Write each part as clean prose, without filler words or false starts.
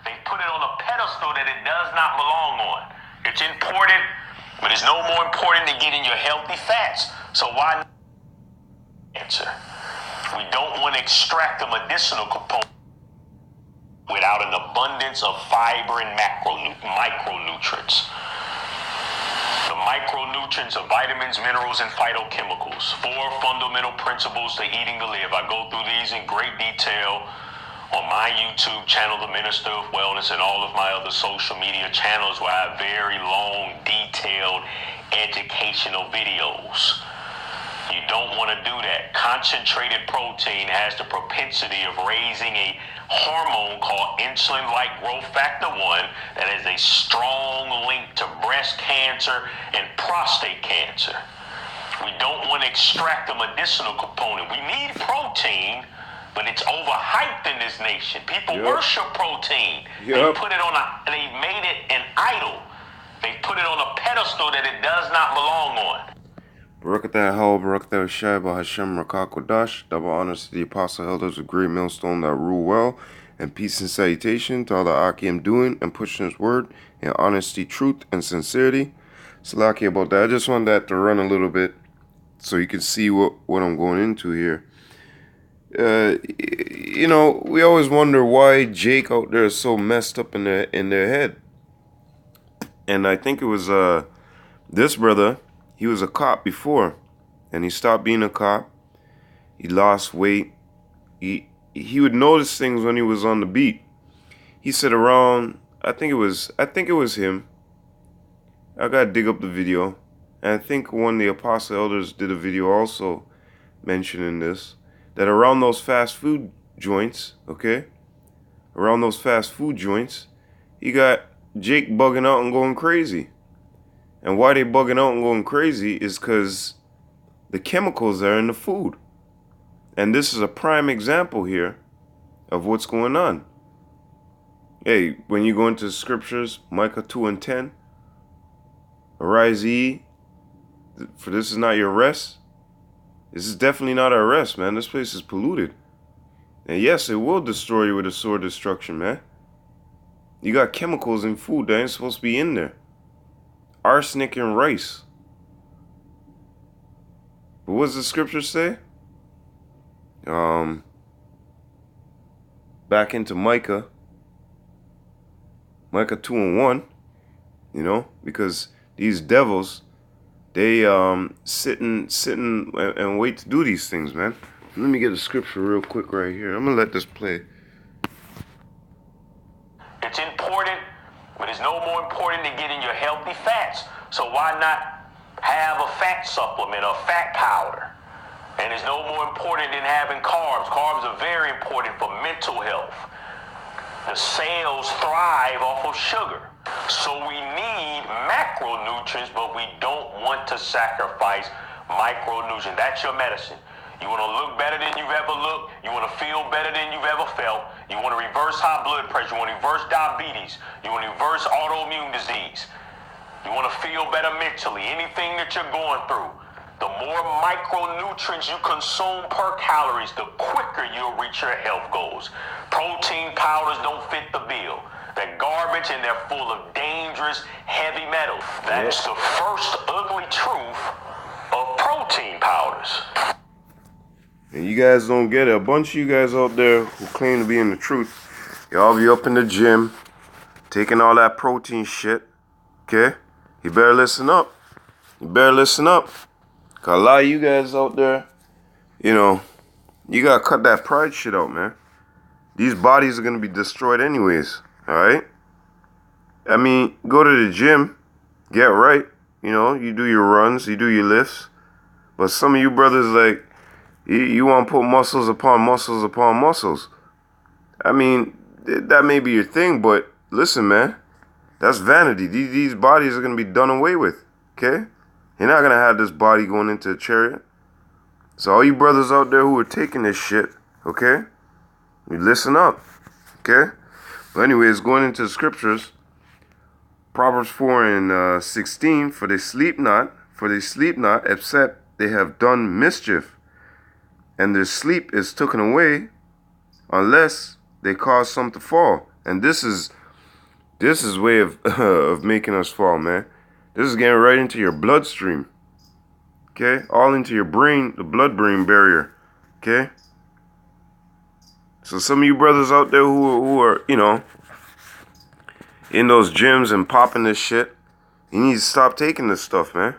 They put it on a pedestal that it does not belong on. It's important, but it's no more important than getting your healthy fats. So why not cancer? We don't want to extract the medicinal component without an abundance of fiber and micronutrients. The micronutrients are vitamins, minerals, and phytochemicals. 4 fundamental principles to eating to live. I go through these in great detail on my YouTube channel, The Minister of Wellness, and all of my other social media channels where I have very long, detailed, educational videos. You don't want to do that. Concentrated protein has the propensity of raising a hormone called insulin-like growth factor 1 that has a strong link to breast cancer and prostate cancer. We don't want to extract the medicinal component. We need protein, but it's overhyped in this nation. People worship protein. They put it on they made it an idol. They put it on a pedestal that it does not belong on. YAHAWAH, BAHASHAM, QADASH. Double honors to the apostle elders of Great Millstone that rule well, and peace and salutation to all the AHCHYAM doing and pushing his word in honesty, truth, and sincerity. Salaki about that. I just want that to run a little bit so you can see what I'm going into here. You know, we always wonder why Jake out there is so messed up in their head. And I think it was this brother. He was a cop before, and he stopped being a cop. He lost weight. He would notice things when he was on the beat. He said around, I think it was him. I gotta dig up the video. And I think one of the apostle elders did a video also mentioning this. That around those fast food joints, okay? Around those fast food joints, he got Jake bugging out and going crazy. And why they bugging out and going crazy is because the chemicals are in the food. And this is a prime example here of what's going on. Hey, when you go into the scriptures, Micah 2:10, arise ye, for this is not your rest. This is definitely not our rest, man. This place is polluted. And yes, it will destroy you with a sword of destruction, man. You got chemicals in food that ain't supposed to be in there. Arsenic and rice. But what does the scripture say? Back into Micah 2:1, you know, because these devils, they sit and wait to do these things, man. Let me get a scripture real quick right here. I'm gonna let this play. It's important, but it's no more important than getting your healthy fats. So why not have a fat supplement or fat powder? And it's no more important than having carbs. Carbs are very important for mental health. The cells thrive off of sugar. So we need macronutrients, but we don't want to sacrifice micronutrients. That's your medicine. You want to look better than you've ever looked. You want to feel better than you've ever felt. You want to reverse high blood pressure. You want to reverse diabetes. You want to reverse autoimmune disease. You want to feel better mentally. Anything that you're going through. The more micronutrients you consume per calories, the quicker you'll reach your health goals. Protein powders don't fit the bill. They're garbage and they're full of dangerous heavy metals. That's the first ugly truth of protein powders. And you guys don't get it. A bunch of you guys out there who claim to be in the truth, y'all be up in the gym, taking all that protein shit, okay? You better listen up. You better listen up. Cause a lot of you guys out there, you know, you gotta cut that pride shit out, man. These bodies are gonna be destroyed anyways, alright? I mean, go to the gym, get right, you know, you do your runs, you do your lifts. But some of you brothers, like, you want to put muscles upon muscles upon muscles. I mean, that may be your thing, but listen, man, that's vanity. These bodies are going to be done away with, okay? You're not going to have this body going into a chariot. So all you brothers out there who are taking this shit, okay, you listen up, okay? But anyways, going into the scriptures, Proverbs 4:16, for they sleep not, except they have done mischief, and their sleep is taken away, unless they cause some to fall. And this is way of of making us fall, man. This is getting right into your bloodstream. Okay? All into your brain, the blood-brain barrier. Okay? So some of you brothers out there who are, you know, in those gyms and popping this shit, you need to stop taking this stuff, man.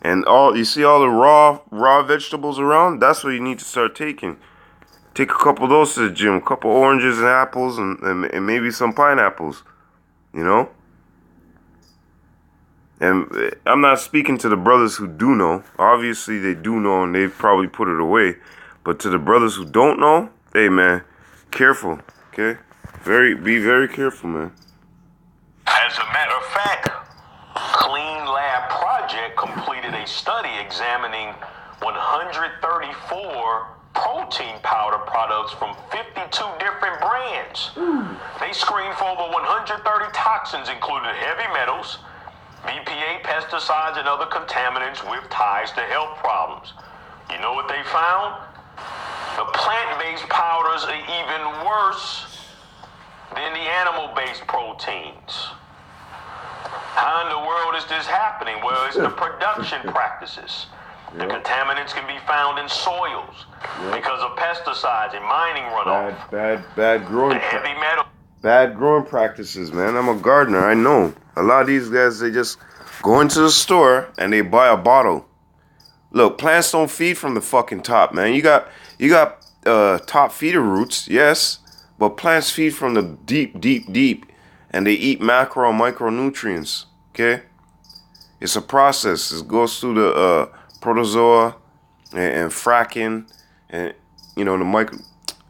And you see all the raw vegetables around? That's what you need to start taking. Take a couple of those to the gym, a couple oranges and apples and maybe some pineapples, you know? And I'm not speaking to the brothers who do know. Obviously, they do know and they've probably put it away. But to the brothers who don't know, hey, man, careful, okay? Be very careful, man. As a matter of fact, Clean Lab Project completed a study examining 134 protein powder products from 52 different brands. They screened for over 130 toxins, including heavy metals, BPA, pesticides, and other contaminants with ties to health problems. You know what they found? The plant-based powders are even worse than the animal-based proteins. How in the world is this happening? Well, it's the production practices. The contaminants can be found in soils because of pesticides and mining runoff. Bad growing. The heavy metal. Bad growing practices, man. I'm a gardener. I know. A lot of these guys, they just go into the store and they buy a bottle. Look, plants don't feed from the fucking top, man. You got top feeder roots, yes, but plants feed from the deep, and they eat macro and micronutrients. Okay, it's a process. It goes through the protozoa and fracking, and you know the micro.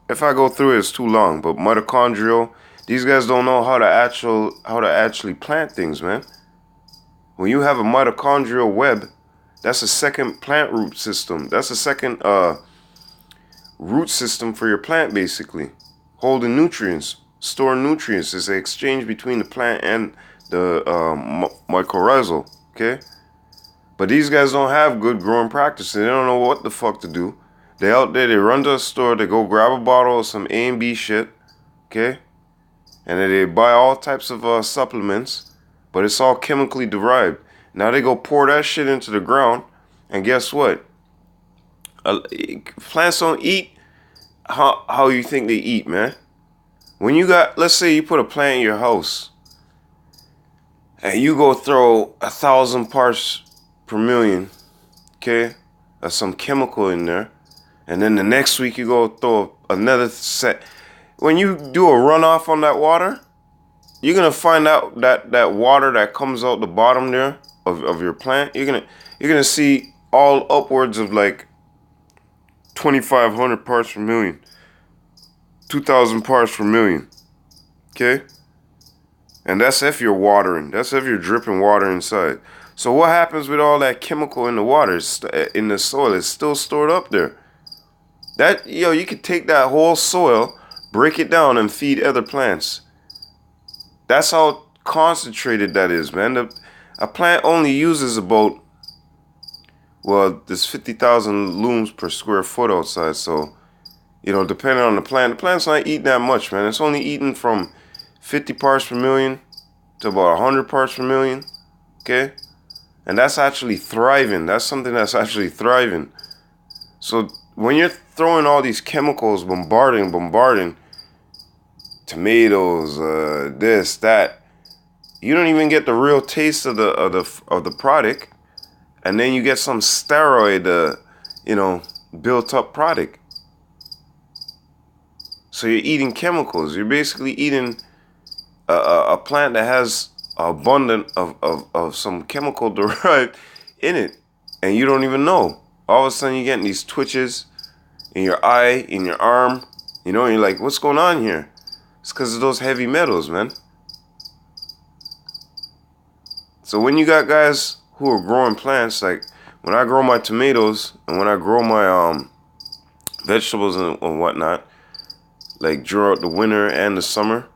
If I go through it, it's too long. But mitochondrial. These guys don't know how to actually plant things, man. When you have a mitochondrial web, that's a second plant root system. That's a second root system for your plant, basically. Holding nutrients, storing nutrients. It's an exchange between the plant and the mycorrhizal, okay? But these guys don't have good growing practices. They don't know what the fuck to do. They out there, they run to a store, they go grab a bottle of some A and B shit, okay? And then they buy all types of supplements, but it's all chemically derived. Now they go pour that shit into the ground, and guess what? Plants don't eat how you think they eat, man. When you got, let's say you put a plant in your house, and you go throw 1,000 parts per million, okay, of some chemical in there, and then the next week you go throw another set. When you do a runoff on that water, you're gonna find out that water that comes out the bottom there of your plant, you're gonna see all upwards of like 2,500 parts per million, 2,000 parts per million. Okay? And that's if you're watering. That's if you're dripping water inside. So what happens with all that chemical in the water, in the soil? It's still stored up there. You could take that whole soil, break it down, and feed other plants. That's how concentrated that is, man. A plant only uses about, well, there's 50,000 looms per square foot outside. So, you know, depending on the plant's not eating that much, man. It's only eating from 50 parts per million to about 100 parts per million, okay? And that's actually thriving. That's something that's actually thriving. So when you're throwing all these chemicals, bombarding tomatoes, this, that, you don't even get the real taste of the product, and then you get some steroid, built up product. So you're eating chemicals. You're basically eating a plant that has abundant of some chemical derived in it, and you don't even know. All of a sudden you're getting these twitches in your eye, in your arm, and you're like, what's going on here? It's because of those heavy metals, man. So when you got guys who are growing plants, like when I grow my tomatoes and when I grow my vegetables and whatnot, like during the winter and the summer,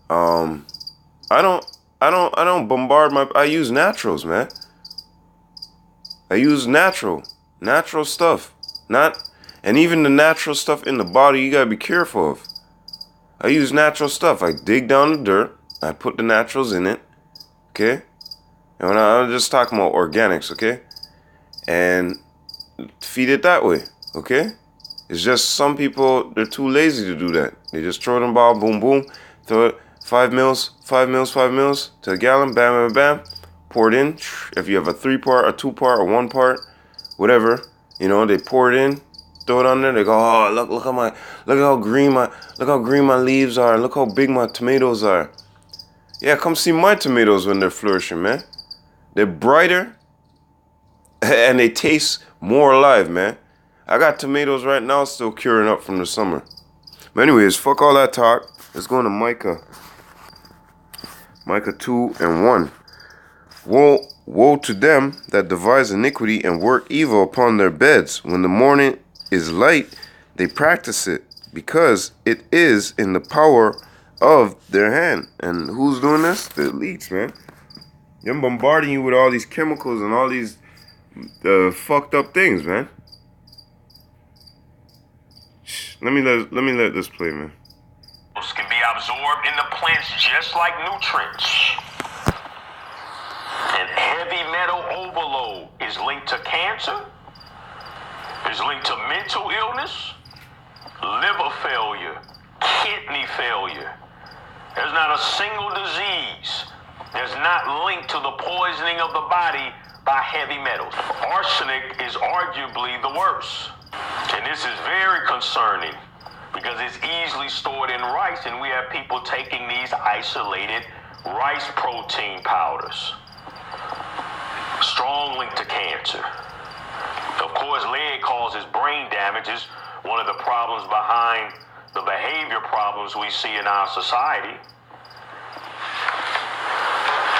I don't bombard I use naturals, man. I use natural stuff. And even the natural stuff in the body, you gotta be careful of. I use natural stuff. I dig down the dirt. I put the naturals in it. Okay? And when I'm just talking about organics, okay? And feed it that way, okay? It's just some people, they're too lazy to do that. They just throw them ball, boom, boom, throw it 5 mils to a gallon, bam, bam, bam, pour it in. If you have a 3-part, a 2-part, or 1-part, whatever, you know, they pour it in, throw it on there. They go, oh, look how green my leaves are. Look how big my tomatoes are. Yeah, come see my tomatoes when they're flourishing, man. They're brighter and they taste more alive, man. I got tomatoes right now still curing up from the summer. But anyways, fuck all that talk. Let's go into Micah. Micah 2:1. Woe to them that devise iniquity and work evil upon their beds. When the morning is light, they practice it, because it is in the power of their hand. And who's doing this? The elites, man. They're bombarding you with all these chemicals and all these fucked up things, man. Let me let this play, man. Can be absorbed in the plants just like nutrients. And heavy metal overload is linked to cancer, is linked to mental illness, liver failure, kidney failure. There's not a single disease that's not linked to the poisoning of the body by heavy metals. Arsenic is arguably the worst. And this is very concerning because it's easily stored in rice, and we have people taking these isolated rice protein powders. Strong link to cancer. Of course, lead causes brain damage. Is one of the problems behind the behavior problems we see in our society.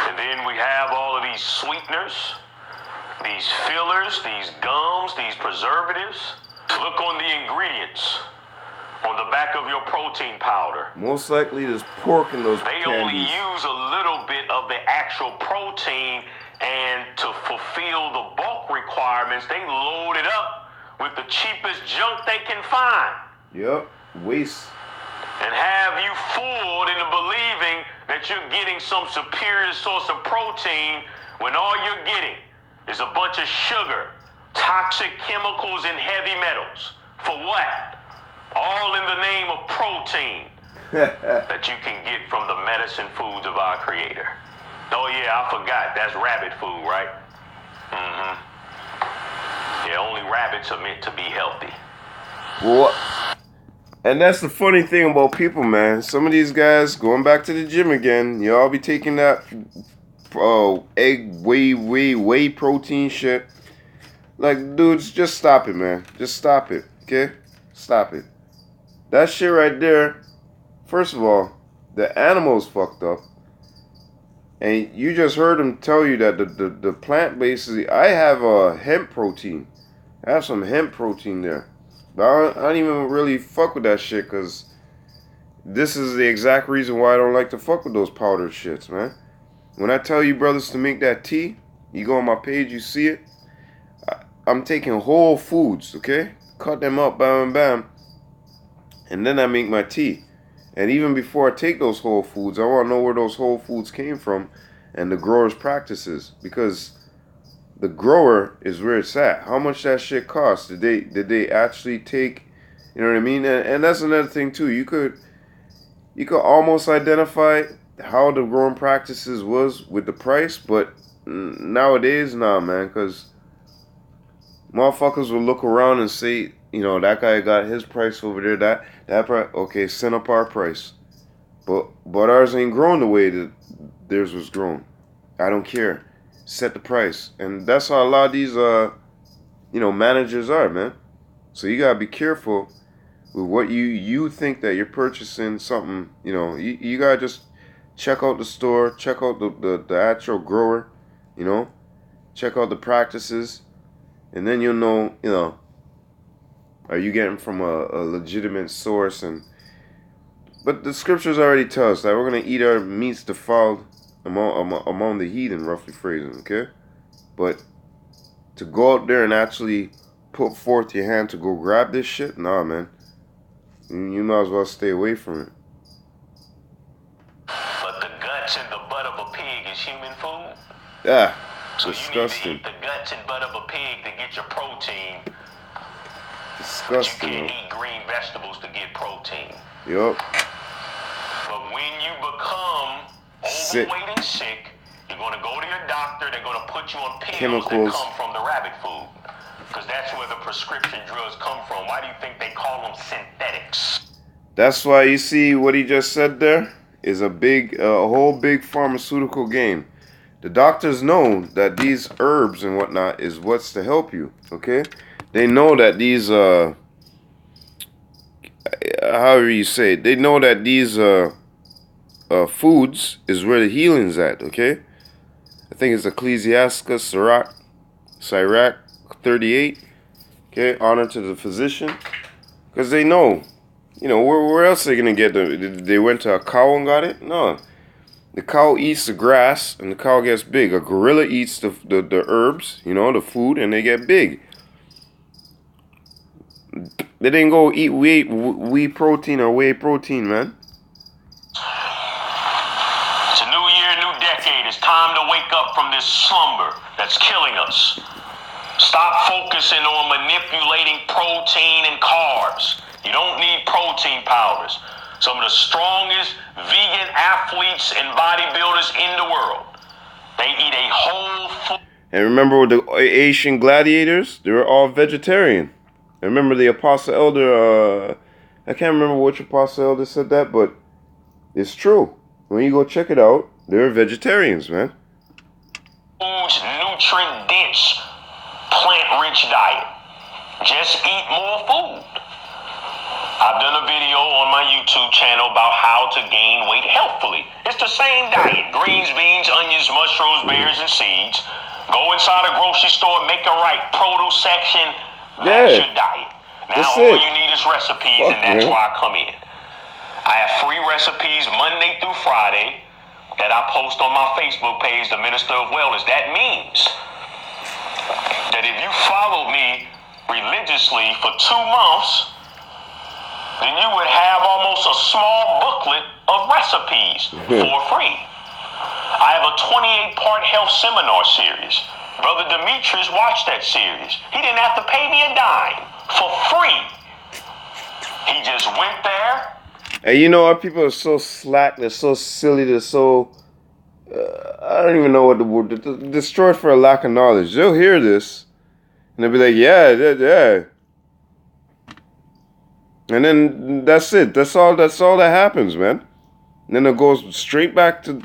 And then we have all of these sweeteners, these fillers, these gums, these preservatives. Look on the ingredients on the back of your protein powder. Most likely there's pork in those They candies. only use a little bit of the actual protein, and to fulfill the bulk requirements, they load it up with the cheapest junk they can find. Yep, waste. And have you fooled into believing that you're getting some superior source of protein when all you're getting is a bunch of sugar, toxic chemicals, and heavy metals. For what? All in the name of protein that you can get from the medicine foods of our Creator. Oh yeah, I forgot. That's rabbit food, right? Yeah, only rabbits are meant to be healthy. Well, and that's the funny thing about people, man. Some of these guys, going back to the gym again, y'all be taking that egg, whey protein shit. Like, dudes, just stop it, man. Just stop it, okay? Stop it. That shit right there, first of all, the animal's fucked up. And you just heard him tell you that the plant basically, I have a hemp protein. I have some hemp protein there. But I don't even really fuck with that shit, because this is the exact reason why I don't like to fuck with those powdered shits, man. When I tell you brothers to make that tea, you go on my page, you see it. I'm taking whole foods, okay? Cut them up, bam, bam, bam. And then I make my tea. And even before I take those whole foods, I want to know where those whole foods came from and the grower's practices. Because the grower is where it's at. How much that shit costs? Did they actually take, you know what I mean? And that's another thing too. You could almost identify how the growing practices was with the price, but nowadays, nah, man, because motherfuckers will look around and say, you know, that guy got his price over there, that price, okay, send up our price. But ours ain't grown the way that theirs was grown. I don't care. Set the price. And that's how a lot of these managers are, man. So you gotta be careful with what you think that you're purchasing something. You know, you gotta just check out the store, check out the actual grower, you know, check out the practices, and then you'll know, you know, are you getting from a legitimate source? But the scriptures already tell us that we're gonna eat our meats defiled among the heathen, roughly phrasing, okay? But to go out there and actually put forth your hand to go grab this shit, nah, man. You might as well stay away from it. guts and the butt of a pig is human food? Yeah. So Disgusting. you need to eat the guts and butt of a pig to get your protein. Disgusting. But you can't eat green vegetables to get protein. Yup. But when you become overweight and sick, you're going to go to your doctor. They're going to put you on pills Chemicals. that come from the rabbit food. Because that's where the prescription drugs come from. Why do you think they call them synthetics? That's why you see what he just said there is a whole big pharmaceutical game. The doctors know that these herbs and whatnot is what's to help you, okay? They know that these, however you say it, they know that these foods is where the healing's at, okay? I think it's Ecclesiastcus, Sirach 38, okay? Honor to the physician. Because they know, you know, where else are they going to get them? They went to a cow and got it? No. The cow eats the grass and the cow gets big. A gorilla eats the herbs, you know, the food, and they get big. They didn't go eat wheat protein or whey protein, man. It's a new year, new decade. It's time to wake up from this slumber that's killing us. Stop focusing on manipulating protein and carbs. You don't need protein powders. Some of the strongest vegan athletes and bodybuilders in the world, they eat a whole food. And remember the Asian gladiators? They were all vegetarian. I remember the Apostle Elder, I can't remember which Apostle Elder said that, but it's true. When you go check it out, they're vegetarians, man. Foods, nutrient-dense, plant-rich diet. Just eat more food. I've done a video on my YouTube channel about how to gain weight healthfully. It's the same diet. Greens, beans, onions, mushrooms, berries, and seeds. Go inside a grocery store, make a right produce section. That's your diet. Now all you need is recipes, and that's why I come in. I have free recipes Monday through Friday that I post on my Facebook page, The Minister of Wellness. That means that if you follow me religiously for 2 months, then you would have almost a small booklet of recipes for free. I have a 28-part health seminar series. Brother Demetrius watched that series. He didn't have to pay me a dime for free. He just went there. And you know what? People are so slack. They're so silly. They're so... I don't even know what the word... Destroyed for a lack of knowledge. They'll hear this. And they'll be like, yeah. And then that's it. That's all that happens, man. And then it goes straight back to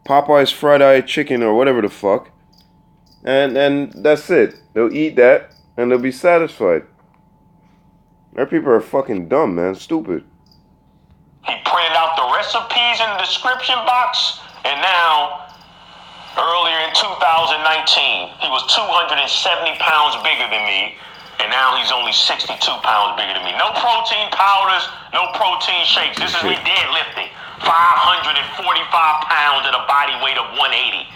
Popeye's fried eyed chicken or whatever the fuck. And that's it. They'll eat that and they'll be satisfied. Our people are fucking dumb, man. Stupid. He printed out the recipes in the description box, and now, earlier in 2019, he was 270 pounds bigger than me. And now he's only 62 pounds bigger than me. No protein powders, no protein shakes. This is me deadlifting. 545 pounds at a body weight of 180.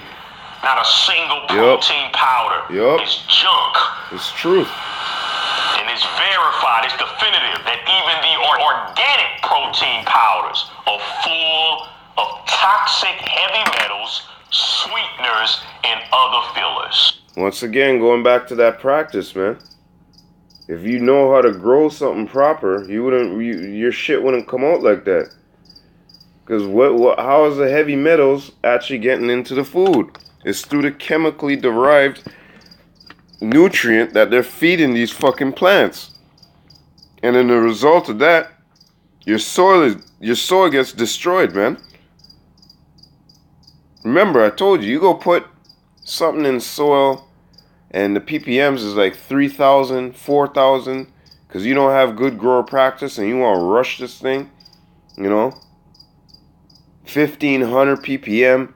Not a single protein powder. It's junk. It's truth. And it's verified, it's definitive that even the organic protein powders are full of toxic heavy metals, sweeteners, and other fillers. Once again, going back to that practice, man. If you know how to grow something proper, your shit wouldn't come out like that. Because how is the heavy metals actually getting into the food? It's through the chemically derived nutrient that they're feeding these fucking plants. And in the result of that, your soil gets destroyed, man. Remember, I told you go put something in soil and the ppms is like 3,000, 4,000, because you don't have good grower practice and you want to rush this thing, you know, 1,500 ppm.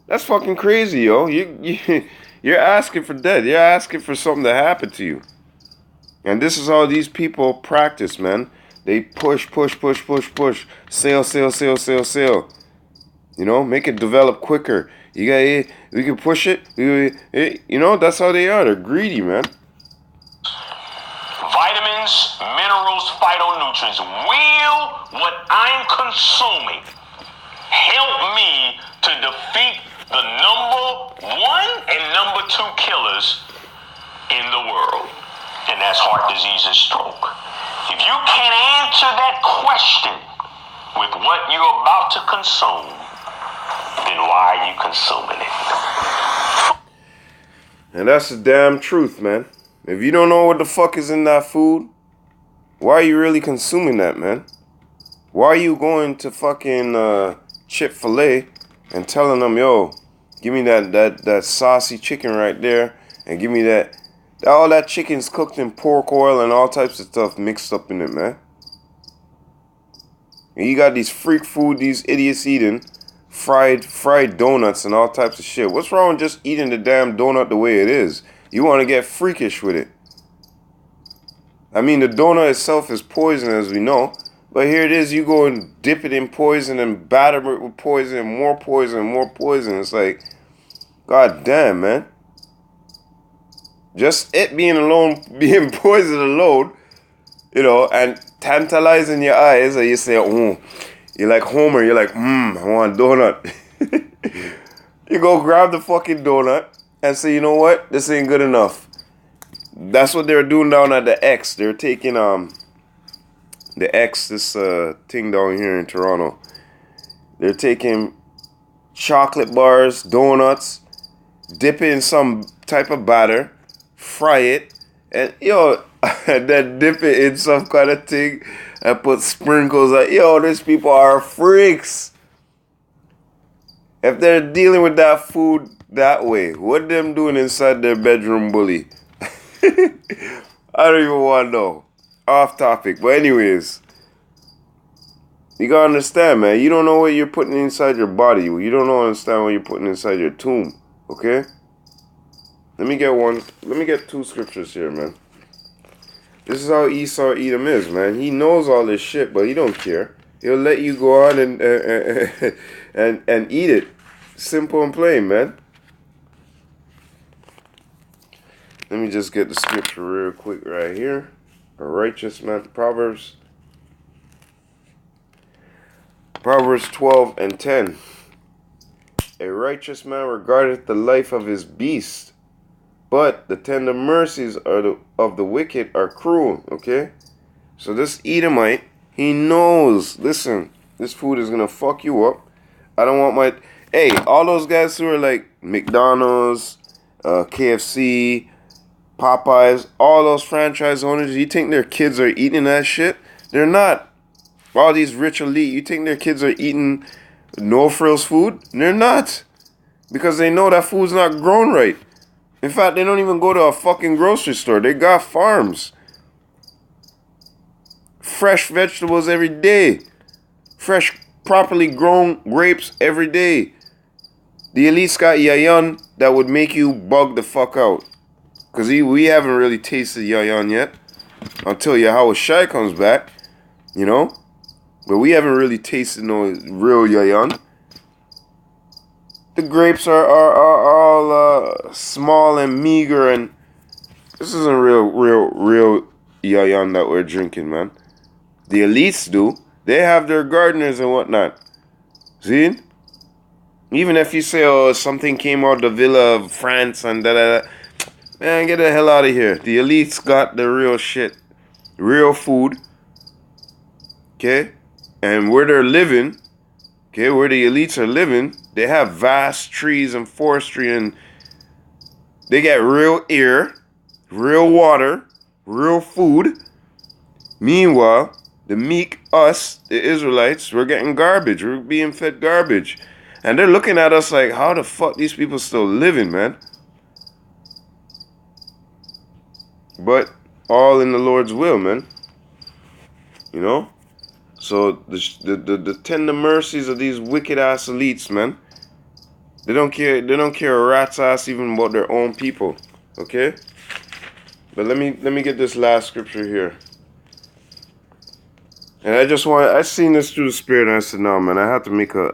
That's fucking crazy, yo. You're asking for death. You're asking for something to happen to you. And this is how these people practice, man. They push. Sale. You know, make it develop quicker. We can push it. You know, that's how they are. They're greedy, man. Vitamins, minerals, phytonutrients. Will what I'm consuming help me in the world, and that's heart disease and stroke. If you can't answer that question with what you're about to consume, then why are you consuming it? And that's the damn truth, man. If you don't know what the fuck is in that food, why are you really consuming that, man? Why are you going to fucking Chick-fil-A and telling them, yo, give me that saucy chicken right there, and give me that, all that chicken's cooked in pork oil and all types of stuff mixed up in it, man. And you got these freak food, these idiots eating fried donuts and all types of shit. What's wrong with just eating the damn donut the way it is? You want to get freakish with it. I mean, the donut itself is poison, as we know. But here it is, you go and dip it in poison and batter it with poison and more poison and more poison. It's like, god damn, man. Just it being poison alone, you know, and tantalizing your eyes, and you say, oh, you're like Homer, you're like, I want a donut. You go grab the fucking donut and say, you know what, this ain't good enough. That's what they're doing down at the X. They're taking the X, this thing down here in Toronto. They're taking chocolate bars, donuts, dip it in some type of batter, fry it, and yo, and then dip it in some kind of thing and put sprinkles. Like, yo, these people are freaks. If they're dealing with that food that way, what them doing inside their bedroom, bully? I don't even want to know. Off topic. But anyways, you gotta understand, man. You don't know what you're putting inside your body. You don't understand what you're putting inside your tomb. Okay? Let me get two scriptures here, man. This is how Esau Edom is, man. He knows all this shit, but he don't care. He'll let you go on and eat it. Simple and plain, man. Let me just get the scripture real quick right here. A righteous man, Proverbs 12:10. A righteous man regardeth the life of his beast, but the tender mercies of the wicked are cruel. Okay? So this Edomite, he knows, listen, this food is going to fuck you up. I don't want my... Hey, all those guys who are like McDonald's, KFC, Popeyes, all those franchise owners, you think their kids are eating that shit? They're not. All these rich elite, you think their kids are eating no-frills food? They're not. Because they know that food's not grown right. In fact, they don't even go to a fucking grocery store. They got farms. Fresh vegetables every day. Fresh, properly grown grapes every day. The elites got yayan that would make you bug the fuck out. Because we haven't really tasted yayan yet. Until YAHAWASHI comes back. You know? But we haven't really tasted no real yayan. The grapes are all small and meager, and this isn't real yayan that we're drinking, man. The elites do. They have their gardeners and whatnot. See? Even if you say, oh, something came out of the Villa of France and da-da-da. Man, get the hell out of here. The elites got the real shit. Real food. Okay? And where they're living, okay, where the elites are living, they have vast trees and forestry, and they get real air, real water, real food. Meanwhile, the meek, us, the Israelites, we're getting garbage. We're being fed garbage. And they're looking at us like, how the fuck these people still living, man? But all in the Lord's will, man. You know? So the tender mercies of these wicked ass elites, man. They don't care a rat's ass even about their own people. Okay? But let me get this last scripture here. And I seen this through the spirit, and I said, no, man, I have to make a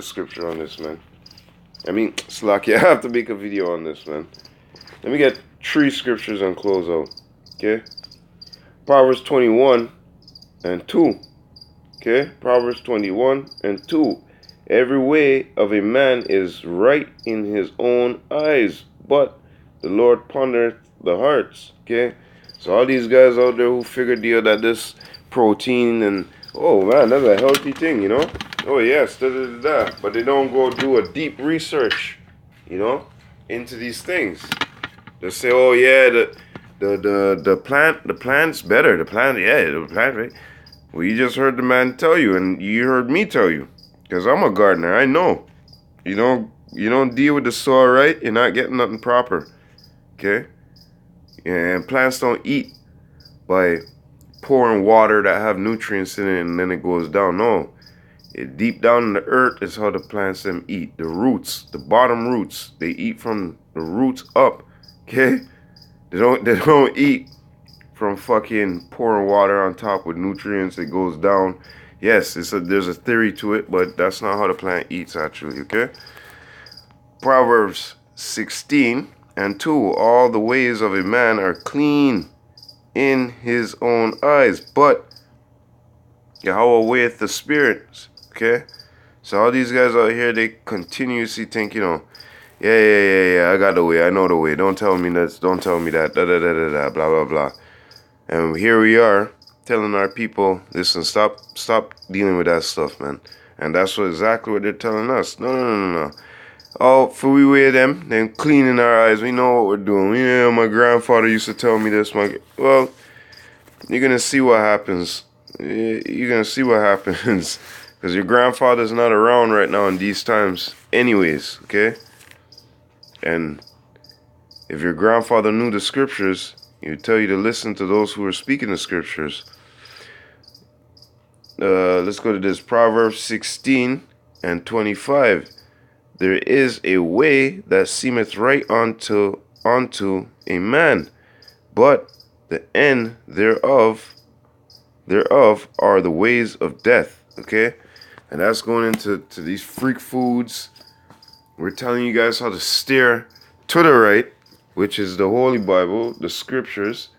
scripture on this, man. I mean, Slacky, I have to make a video on this, man. Let me get 3 scriptures and close out. Okay? Proverbs 21:2. Okay? Proverbs 21:2. Every way of a man is right in his own eyes, but the Lord pondereth the hearts. Okay? So all these guys out there who figure deal that this protein and, oh man, that's a healthy thing, you know? Oh yes, da da da da. But they don't go do a deep research, you know, into these things. They say, oh yeah, the plant's better. The plant, yeah, the plant, right? Well, you just heard the man tell you, and you heard me tell you. Because I'm a gardener, I know. You don't deal with the soil right, you're not getting nothing proper. Okay? And plants don't eat by pouring water that have nutrients in it and then it goes down. No. Deep down in the earth is how the plants them eat. The roots, the bottom roots. They eat from the roots up. Okay? They don't eat from fucking pouring water on top with nutrients. It goes down. Yes, there's a theory to it, but that's not how the plant eats actually, okay? Proverbs 16:2. All the ways of a man are clean in his own eyes, but YAHAWAH weigheth the spirits, okay? So all these guys out here, they continuously think, you know, yeah, I got the way, I know the way. Don't tell me this, don't tell me that, da da da da da, blah blah blah. And here we are telling our people, listen, stop dealing with that stuff, man. And that's exactly what they're telling us. No. Oh, for we wear them cleaning our eyes. We know what we're doing. Yeah, my grandfather used to tell me this. Well, you're going to see what happens. You're going to see what happens. Because your grandfather's not around right now in these times anyways, okay? And if your grandfather knew the scriptures, he would tell you to listen to those who are speaking the scriptures. Let's go to this. Proverbs 16:25. There is a way that seemeth right unto a man, but the end thereof are the ways of death. Okay? And that's going into these freak foods. We're telling you guys how to steer to the right, which is the Holy Bible, the scriptures,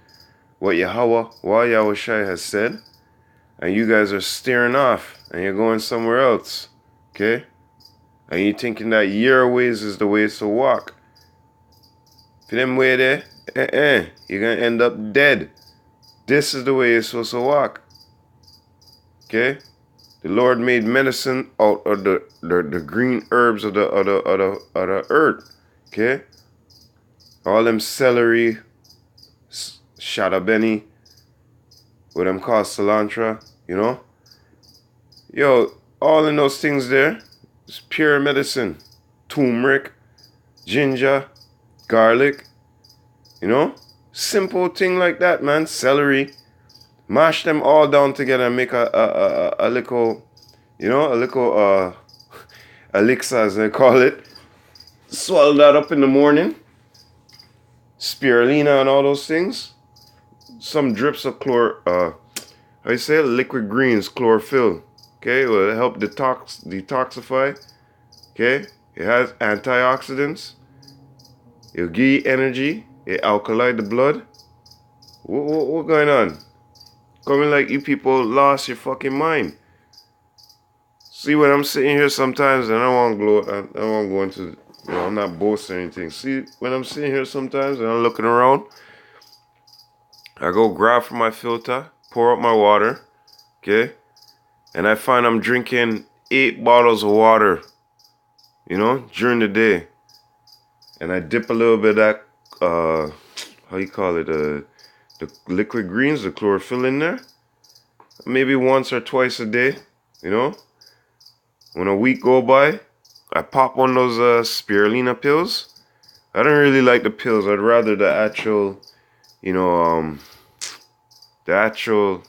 what YAHAWASHI has said, and you guys are steering off, and you're going somewhere else, okay? And you're thinking that your ways is the ways to walk. If you them way there, you're going to end up dead. This is the way you're supposed to walk, okay? The Lord made medicine out of the green herbs of the earth, okay? All them celery, shadabeni, what them call cilantro, you know? Yo, all in those things there is pure medicine. Turmeric, ginger, garlic, you know? Simple thing like that, man. Celery. Mash them all down together and make a little, you know, a little elixir as they call it. Swallow that up in the morning. Spirulina and all those things. Some drips of how you say it? Liquid greens, chlorophyll. Okay, it will help detoxify. Okay, it has antioxidants. It'll give you energy. It alkali the blood. What going on? Coming like you people lost your fucking mind. See, when I'm sitting here sometimes, and I don't want to go into, you know, I'm not boasting or anything. See, when I'm sitting here sometimes and I'm looking around, I go grab from my filter, pour out my water, okay? And I find I'm drinking 8 bottles of water, you know, during the day. And I dip a little bit of that, how you call it, the liquid greens, the chlorophyll in there. Maybe once or twice a day, you know. When a week go by, I pop one of those spirulina pills. I don't really like the pills. I'd rather the actual, you know, the actual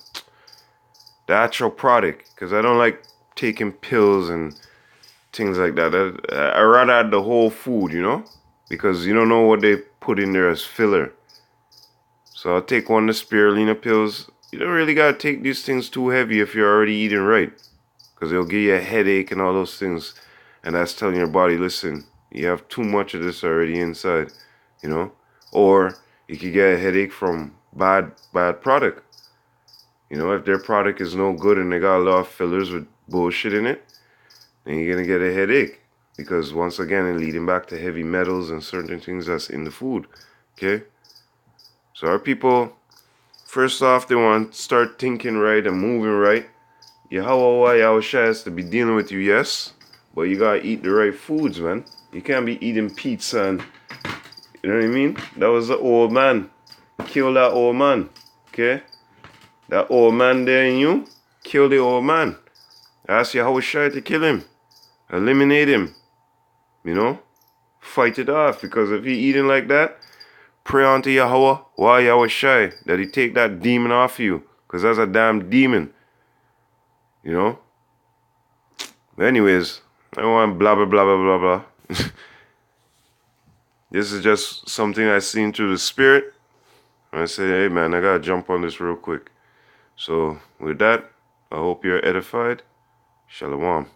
product, because I don't like taking pills and things like that. I rather have the whole food, you know, because you don't know what they put in there as filler. So I'll take one of the spirulina pills. You don't really gotta take these things too heavy if you're already eating right, because it'll give you a headache and all those things, and that's telling your body, listen, you have too much of this already inside, you know. Or you could get a headache from bad product. You know, if their product is no good and they got a lot of fillers with bullshit in it, then you're gonna get a headache, because once again it's leading back to heavy metals and certain things that's in the food. Okay, so our people, first off, they want to start thinking right and moving right. YAHAWAH, YAHAWASHI has to be dealing with you, yes, but you gotta eat the right foods, man. You can't be eating pizza and, you know what I mean? That was the old man. Kill that old man. Okay? That old man there in you, kill the old man. Ask YAHAWASHI to kill him. Eliminate him. You know? Fight it off, because if he eating like that, pray unto YAHAWAH, YAHAWASHI, that he take that demon off you, because that's a damn demon. You know? But anyways, I don't want blah blah blah blah blah blah. This is just something I seen through the spirit. And I say, hey man, I gotta jump on this real quick. So with that, I hope you're edified. Shalom.